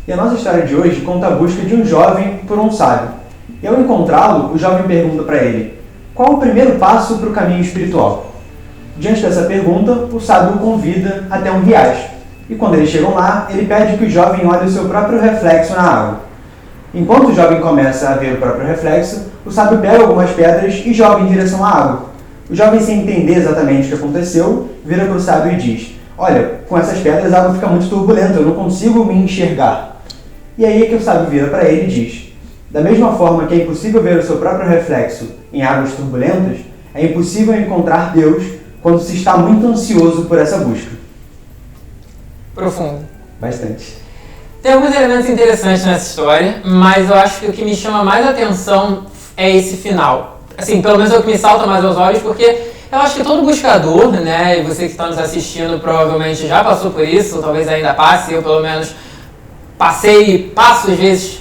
E a nossa história de hoje conta a busca de um jovem por um sábio. E ao encontrá-lo, o jovem pergunta para ele: qual o primeiro passo para o caminho espiritual? Diante dessa pergunta, o sábio o convida até um riacho. E quando eles chegam lá, ele pede que o jovem olhe o seu próprio reflexo na água. Enquanto o jovem começa a ver o próprio reflexo, o sábio pega algumas pedras e joga em direção à água. O jovem, sem entender exatamente o que aconteceu, vira para o sábio e diz: olha, com essas pedras a água fica muito turbulenta, eu não consigo me enxergar. E aí é que o sábio vira para ele e diz: da mesma forma que é impossível ver o seu próprio reflexo em águas turbulentas, é impossível encontrar Deus quando se está muito ansioso por essa busca. Profundo. Bastante. Tem alguns elementos interessantes nessa história, mas eu acho que o que me chama mais atenção é esse final. Assim, pelo menos é o que me salta mais aos olhos, porque eu acho que todo buscador, né, e você que está nos assistindo provavelmente já passou por isso, ou talvez ainda passe, eu pelo menos passo às vezes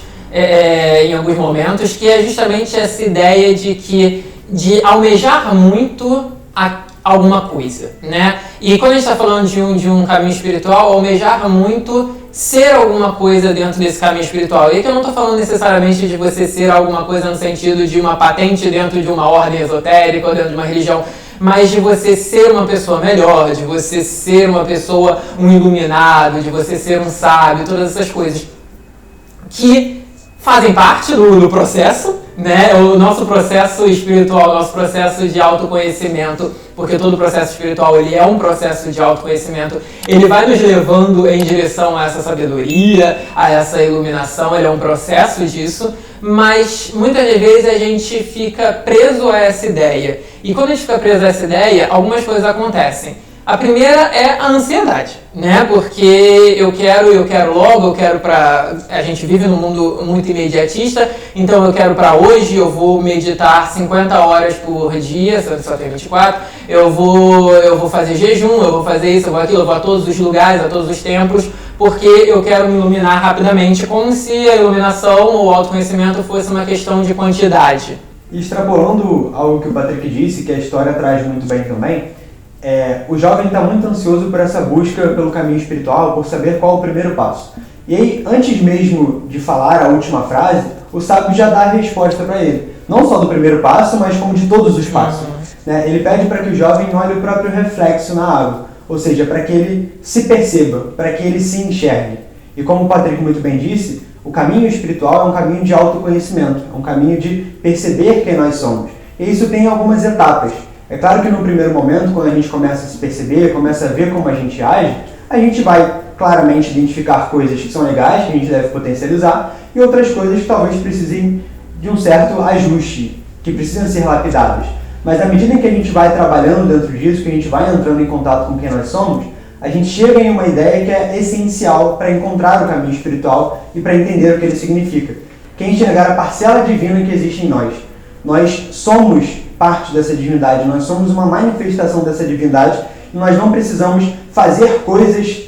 em alguns momentos, que é justamente essa ideia de almejar muito alguma coisa, né? E quando a gente está falando de um caminho espiritual, almejar muito ser alguma coisa dentro desse caminho espiritual. E aqui eu não estou falando necessariamente de você ser alguma coisa no sentido de uma patente dentro de uma ordem esotérica ou dentro de uma religião, mas de você ser uma pessoa melhor, de você ser uma pessoa, um iluminado, de você ser um sábio, todas essas coisas que fazem parte do processo, né? O nosso processo espiritual, o nosso processo de autoconhecimento, porque todo processo espiritual ele é um processo de autoconhecimento, ele vai nos levando em direção a essa sabedoria, a essa iluminação, ele é um processo disso, mas muitas das vezes a gente fica preso a essa ideia. E quando a gente fica preso a essa ideia, algumas coisas acontecem. A primeira é a ansiedade, né? Porque eu quero logo, eu quero pra... A gente vive num mundo muito imediatista, então eu quero pra hoje, eu vou meditar 50 horas por dia, só tem 24, eu vou fazer jejum, eu vou fazer isso, eu vou aquilo, eu vou a todos os lugares, a todos os templos, porque eu quero me iluminar rapidamente, como se a iluminação ou o autoconhecimento fosse uma questão de quantidade. E extrapolando algo que o Patrick disse, que a história traz muito bem também, o jovem está muito ansioso por essa busca pelo caminho espiritual, por saber qual é o primeiro passo. E aí, antes mesmo de falar a última frase, o sábio já dá a resposta para ele. Não só do primeiro passo, mas como de todos os passos. Né? Ele pede para que o jovem olhe o próprio reflexo na água, ou seja, para que ele se perceba, para que ele se enxergue. E como o Patrick muito bem disse, o caminho espiritual é um caminho de autoconhecimento, é um caminho de perceber quem nós somos. E isso tem algumas etapas. É claro que no primeiro momento, quando a gente começa a se perceber, começa a ver como a gente age, a gente vai claramente identificar coisas que são legais, que a gente deve potencializar, e outras coisas que talvez precisem de um certo ajuste, que precisam ser lapidadas. Mas à medida que a gente vai trabalhando dentro disso, que a gente vai entrando em contato com quem nós somos, a gente chega em uma ideia que é essencial para encontrar o caminho espiritual e para entender o que ele significa, que é enxergar a parcela divina que existe em nós. Nós somos parte dessa divindade, nós somos uma manifestação dessa divindade e nós não precisamos fazer coisas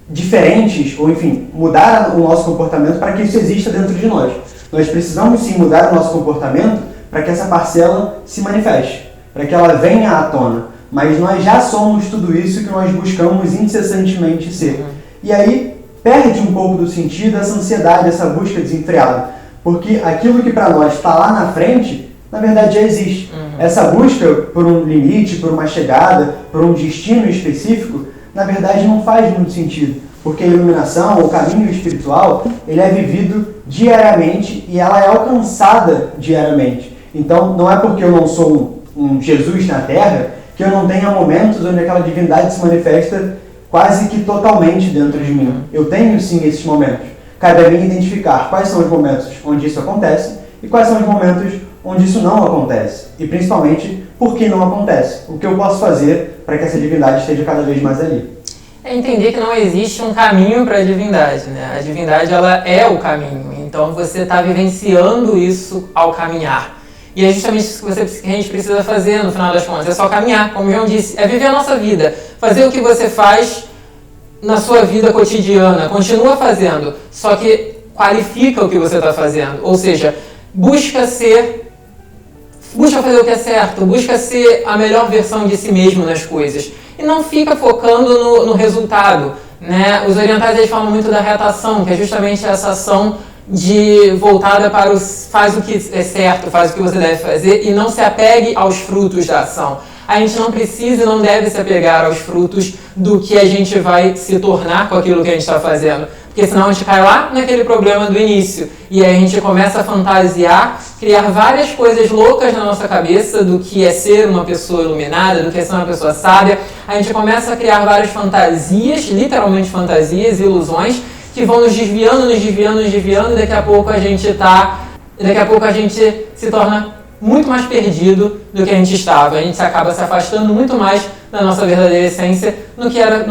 diferentes ou, enfim, mudar o nosso comportamento para que isso exista dentro de nós. Nós precisamos sim mudar o nosso comportamento para que essa parcela se manifeste, para que ela venha à tona. Mas nós já somos tudo isso que nós buscamos incessantemente ser. E aí perde um pouco do sentido essa ansiedade, essa busca desenfreada. Porque aquilo que para nós está lá na frente, na verdade já existe. Essa busca por um limite, por uma chegada, por um destino específico, na verdade não faz muito sentido. Porque a iluminação, o caminho espiritual, ele é vivido diariamente e ela é alcançada diariamente. Então não é porque eu não sou um Jesus na Terra que eu não tenha momentos onde aquela divindade se manifesta quase que totalmente dentro de mim. Eu tenho sim esses momentos. Cabe a mim identificar quais são os momentos onde isso acontece e quais são os momentos onde isso não acontece. E principalmente, por que não acontece? O que eu posso fazer para que essa divindade esteja cada vez mais ali? É entender que não existe um caminho para a divindade, né? A divindade, ela é o caminho. Então você está vivenciando isso ao caminhar. E é justamente isso que a gente precisa fazer no final das contas. É só caminhar, como o João disse. É viver a nossa vida. Fazer o que você faz na sua vida cotidiana. Continua fazendo. Só que qualifica o que você está fazendo. Ou seja, busca fazer o que é certo. Busca ser a melhor versão de si mesmo nas coisas. E não fica focando no resultado. né? Os orientais eles falam muito da retação, que é justamente essa ação voltada para faz o que é certo, faz o que você deve fazer e não se apegue aos frutos da ação. A gente não precisa e não deve se apegar aos frutos do que a gente vai se tornar com aquilo que a gente está fazendo. Porque senão a gente cai lá naquele problema do início. E aí a gente começa a fantasiar, criar várias coisas loucas na nossa cabeça do que é ser uma pessoa iluminada, do que é ser uma pessoa sábia. A gente começa a criar várias fantasias, literalmente fantasias, ilusões, que vão nos desviando, e daqui a pouco a gente se torna muito mais perdido do que a gente estava. A gente acaba se afastando muito mais da nossa verdadeira essência no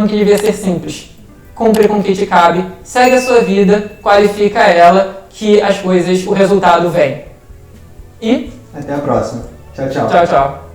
que devia ser simples. Cumpre com o que te cabe, segue a sua vida, qualifica ela, que as coisas, o resultado vem. E até a próxima. Tchau, tchau. Tchau, tchau.